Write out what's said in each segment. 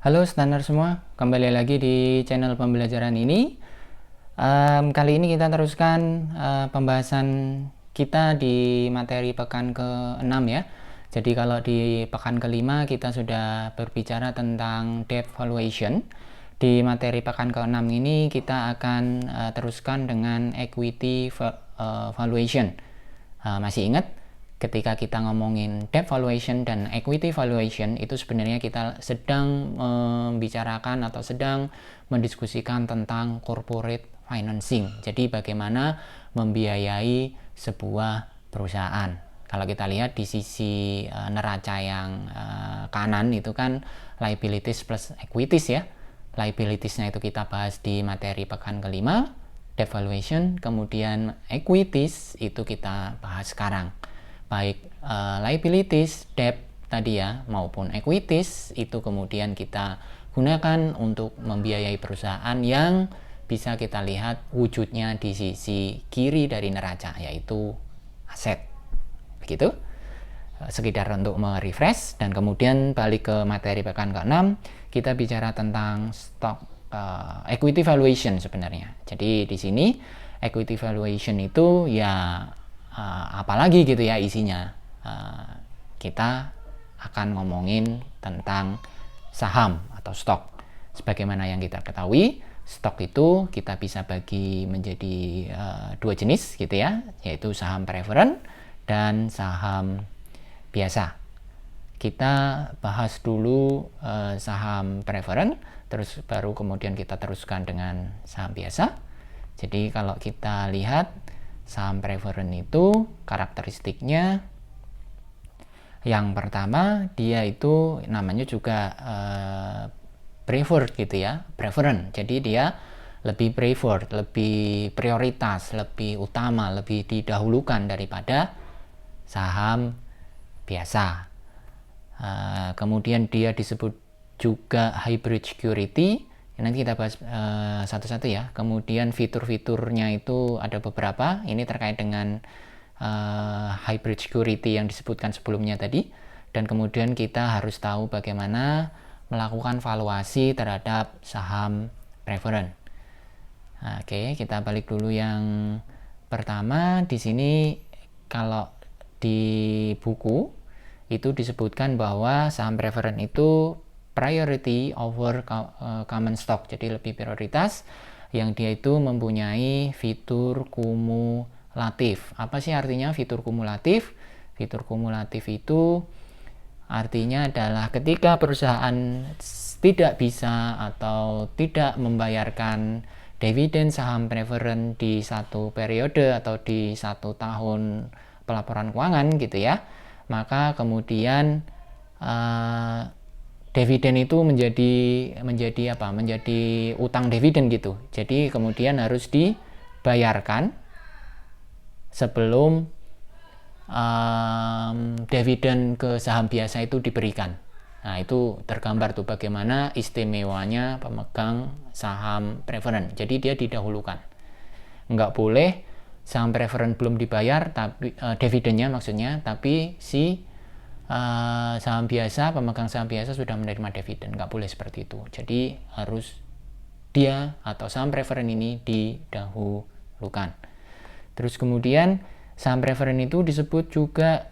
Halo standar semua, kembali lagi di channel pembelajaran ini. Kali ini kita teruskan pembahasan kita di materi pekan ke-6 ya. Jadi kalau di pekan ke-5 kita sudah berbicara tentang debt valuation. Di materi pekan ke-6 ini kita akan teruskan dengan equity valuation. Masih ingat? Ketika kita ngomongin debt valuation dan equity valuation, itu sebenarnya kita sedang membicarakan atau sedang mendiskusikan tentang corporate financing. Jadi bagaimana membiayai sebuah perusahaan. Kalau kita lihat di sisi neraca yang kanan itu kan liabilities plus equities ya. Liabilitiesnya itu kita bahas di materi pekan kelima, debt valuation, kemudian equities itu kita bahas sekarang. Baik liabilities, debt tadi ya, maupun equities itu kemudian kita gunakan untuk membiayai perusahaan yang bisa kita lihat wujudnya di sisi kiri dari neraca, yaitu aset. Begitu. Sekedar untuk merefresh, dan kemudian balik ke materi pekan ke-6, kita bicara tentang stock equity valuation sebenarnya. Jadi di sini equity valuation itu ya apalagi gitu ya isinya. Kita akan ngomongin tentang saham atau stok. Sebagaimana yang kita ketahui, stok itu kita bisa bagi menjadi dua jenis gitu ya, yaitu saham preferred dan saham biasa. Kita bahas dulu saham preferred, terus baru kemudian kita teruskan dengan saham biasa. Jadi kalau kita lihat saham preferred itu karakteristiknya, yang pertama dia itu namanya juga preferred gitu ya, preferred. Jadi dia lebih preferred, lebih prioritas, lebih utama, lebih didahulukan daripada saham biasa. Kemudian dia disebut juga hybrid security. Nanti kita bahas satu-satu ya. Kemudian fitur-fiturnya itu ada beberapa. Ini terkait dengan hybrid security yang disebutkan sebelumnya tadi. Dan kemudian kita harus tahu bagaimana melakukan valuasi terhadap saham preferred. Oke, kita balik dulu yang pertama. Di sini kalau di buku itu disebutkan bahwa saham preferred itu priority over common stock, jadi lebih prioritas, yang dia itu mempunyai fitur kumulatif. Apa sih artinya fitur kumulatif? Fitur kumulatif itu artinya adalah ketika perusahaan tidak bisa atau tidak membayarkan dividen saham preferred di satu periode atau di satu tahun pelaporan keuangan gitu ya, maka kemudian dividen itu menjadi utang dividen gitu. Jadi kemudian harus dibayarkan sebelum dividen ke saham biasa itu diberikan. Nah, itu tergambar tuh bagaimana istimewanya pemegang saham preferred. Jadi dia didahulukan. Nggak boleh saham preferred belum dibayar, tapi dividennya maksudnya, tapi si saham biasa, pemegang saham biasa sudah menerima dividen. Nggak boleh seperti itu. Jadi harus dia atau saham preferred ini didahulukan. Terus kemudian saham preferred itu disebut juga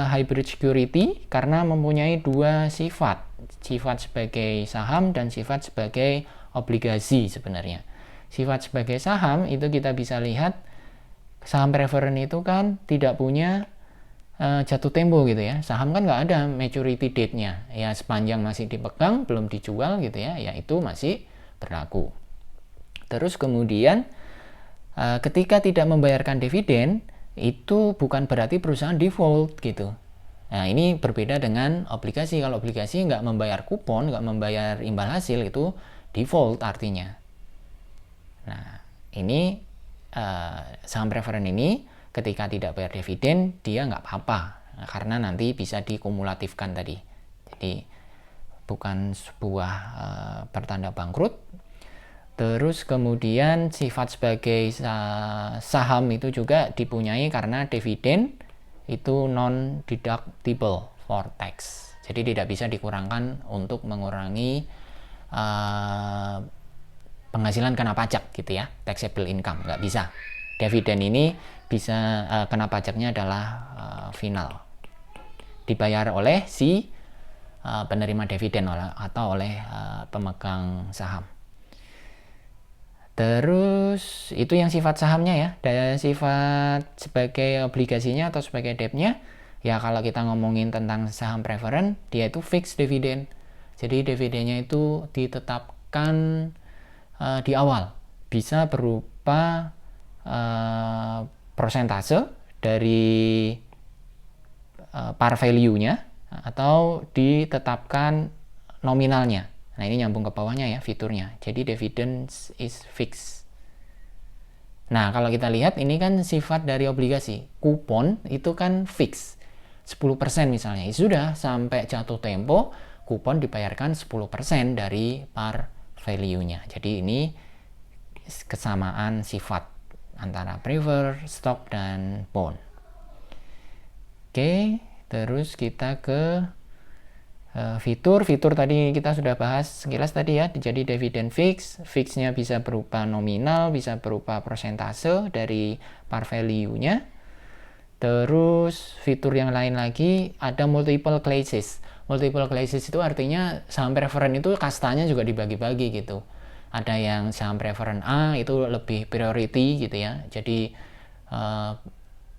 hybrid security karena mempunyai dua sifat. Sifat sebagai saham dan sifat sebagai obligasi sebenarnya. Sifat sebagai saham itu kita bisa lihat saham preferred itu kan tidak punya jatuh tempo gitu ya. Saham kan nggak ada maturity date-nya ya, sepanjang masih dipegang belum dijual gitu ya, ya itu masih berlaku. Terus kemudian ketika tidak membayarkan dividen itu bukan berarti perusahaan default gitu. Nah, ini berbeda dengan obligasi. Kalau obligasi nggak membayar kupon, nggak membayar imbal hasil, itu default artinya. Nah, ini saham preferred ini ketika tidak bayar dividen dia nggak apa-apa, karena nanti bisa dikumulatifkan tadi. Jadi bukan sebuah pertanda bangkrut. Terus kemudian sifat sebagai saham itu juga dipunyai karena dividen itu non deductible for tax. Jadi tidak bisa dikurangkan untuk mengurangi penghasilan kena pajak gitu ya, taxable income, nggak bisa. Dividen ini bisa kena pajaknya adalah final, dibayar oleh si penerima dividen atau oleh pemegang saham. Terus itu yang sifat sahamnya ya. Dan sifat sebagai obligasinya atau sebagai debtnya, ya kalau kita ngomongin tentang saham preferen, dia itu fixed dividend. Jadi dividennya itu ditetapkan di awal, bisa berupa persentase dari par value-nya atau ditetapkan nominalnya. Nah, ini nyambung ke bawahnya ya fiturnya. Jadi dividends is fixed. Nah, kalau kita lihat ini kan sifat dari obligasi. Kupon itu kan fix. 10% misalnya. Ya sudah, sampai jatuh tempo kupon dibayarkan 10% dari par value-nya. Jadi ini kesamaan sifat antara preferred stock dan bond. Oke, terus kita ke fitur tadi kita sudah bahas sekilas tadi ya. Jadi dividen fixnya bisa berupa nominal, bisa berupa persentase dari par value-nya. Terus fitur yang lain lagi ada multiple classes. Multiple classes itu artinya saham preferen itu kastanya juga dibagi-bagi gitu. Ada yang saham preferen A itu lebih priority gitu ya. Jadi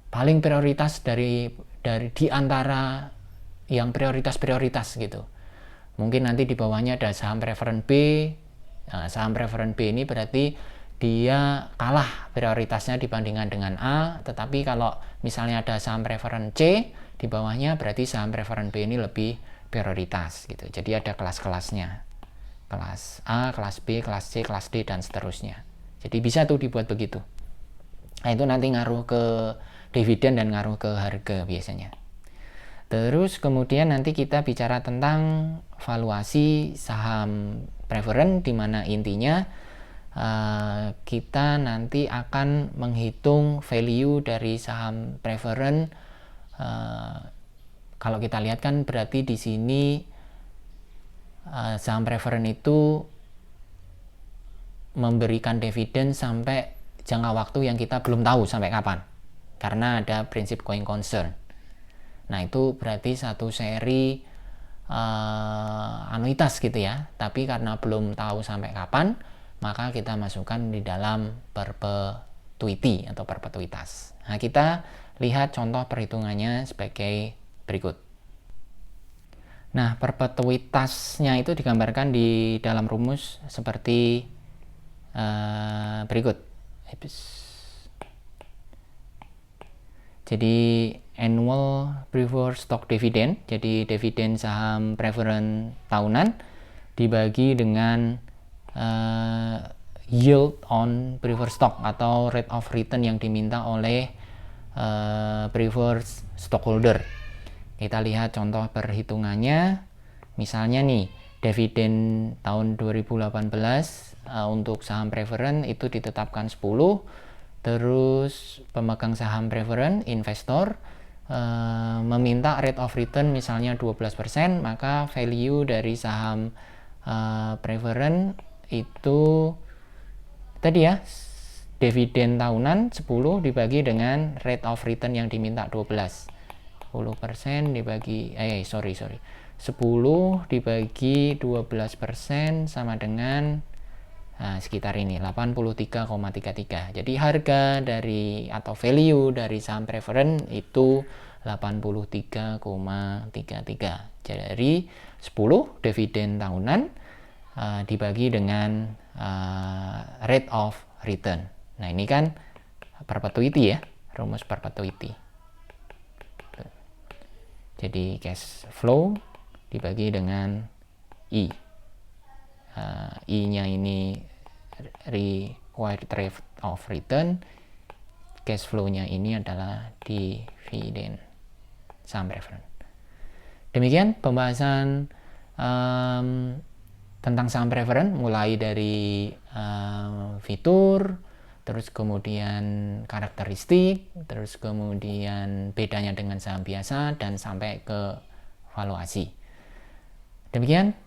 paling prioritas dari di antara yang prioritas gitu. Mungkin nanti di bawahnya ada saham preferen B. Nah, saham preferen B ini berarti dia kalah prioritasnya dibandingkan dengan A, tetapi kalau misalnya ada saham preferen C di bawahnya, berarti saham preferen B ini lebih prioritas gitu. Jadi ada kelas-kelasnya. Kelas A, kelas B, kelas C, kelas D dan seterusnya. Jadi bisa tuh dibuat begitu. Nah, itu nanti ngaruh ke dividen dan ngaruh ke harga biasanya. Terus kemudian nanti kita bicara tentang valuasi saham preferen, di mana intinya kita nanti akan menghitung value dari saham preferen. Kalau kita lihat kan berarti di sini saham preferen itu memberikan dividen sampai jangka waktu yang kita belum tahu sampai kapan, karena ada prinsip going concern. Nah, itu berarti satu seri anuitas gitu ya. Tapi karena belum tahu sampai kapan, maka kita masukkan di dalam perpetuity atau perpetuitas. Nah, kita lihat contoh perhitungannya sebagai berikut. Nah, perpetuitasnya itu digambarkan di dalam rumus seperti berikut. Jadi annual preferred stock dividend, jadi dividen saham preferen tahunan dibagi dengan yield on preferred stock atau rate of return yang diminta oleh preferred stockholder. Kita lihat contoh perhitungannya. Misalnya nih, dividen tahun 2018 untuk saham preferen itu ditetapkan 10. Terus pemegang saham preferen, investor, meminta rate of return misalnya 12%, maka value dari saham preferen itu tadi ya, dividen tahunan 10 dibagi dengan rate of return yang diminta 12. 10% dibagi 10 dibagi 12% sama dengan sekitar ini 83,33. Jadi harga dari atau value dari saham preferen itu 83,33. Jadi 10 dividen tahunan dibagi dengan rate of return. Nah, ini kan perpetuity ya, rumus perpetuity. Jadi cash flow dibagi dengan I. I-nya ini required rate of return, cash flow-nya ini adalah dividen saham preferen. Demikian pembahasan tentang saham preferen, mulai dari fitur, terus kemudian karakteristik, terus kemudian bedanya dengan saham biasa, dan sampai ke valuasi. Demikian,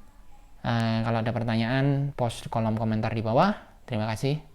kalau ada pertanyaan, post kolom komentar di bawah. Terima kasih.